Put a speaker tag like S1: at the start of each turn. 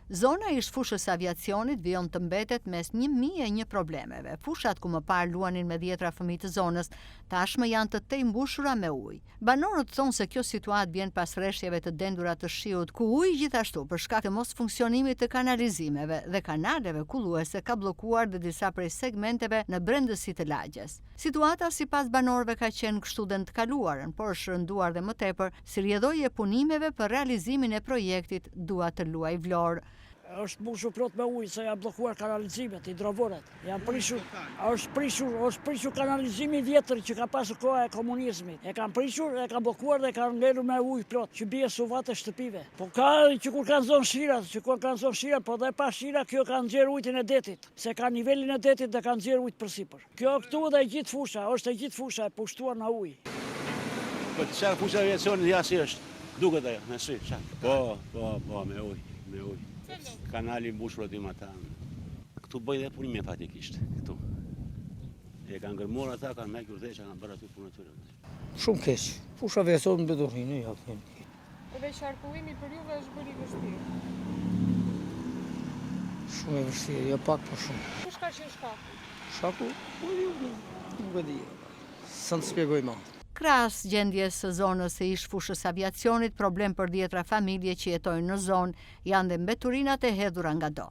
S1: Zona ish fushës aviacionit vijon të mbetet mes 1001 problemeve. Fushat ku më parë luanin me 10 fëmijë të zonës, tashmë janë të tej mbushura me ujë. Banorët thonë se kjo situatë vjen pas rreshjeve të dendura të shiut, ku uji gjithashtu për shkak të mos funksionimit të kanalizimeve dhe kanaleve kulluese ka bllokuar dhe disa prej segmenteve në brendësi të lagjes. Situata sipas banorëve ka qenë kështu dhe në të kaluarën, por është rënduar dhe më tepër si rrjedhojë e punimeve për realizimin e projektit Dua të luaj Vlorë.
S2: Është mbushur plot me ujë se janë bllokuar kanalizimet, hidrovorët. Janë prishur, është prishur kanalizimi vjetër që ka pasur koha e komunizmit. E kanë prishur, e kanë bllokuar dhe kanë ngelur me ujë plot, që bie suvat e shtëpive. Po ka që kur kanë zonë shira, po dhe pa shira kjo ka nxjerr ujin e detit, se ka nivelin e detit dhe ka nxjerr ujt përsipër. Kjo këtu dhe gjithë fusha, është e gjithë fusha e pushtuar në ujë.
S3: Po çfarë fusha aviacionit ja si është? Duket ajo, me sy, çfarë? Po, me ujë. Kanali mbushur aty më ata. Këtu bëj dhe punime fatikisht, këtu. E kanë ngërmuar ata, kanë me kurtheqa, kanë bërë aty punë tyre.
S4: Shumë keq. Fusha aviacionit me dorëhinë, ja them.
S5: Edhe qarkullimi për juve është bërë i vështirë.
S4: Shumë e vështirë, jo pak po shumë.
S5: Kush ka qenë shkaku?
S4: Shkaku? Nuk e di. Sa të shpjegoj më.
S1: Krahas gjendjes së zonës së ish fushës aviacionit, problem për 10 familje që jetojnë në zonë, janë dhe mbeturinat e hedhura nga do.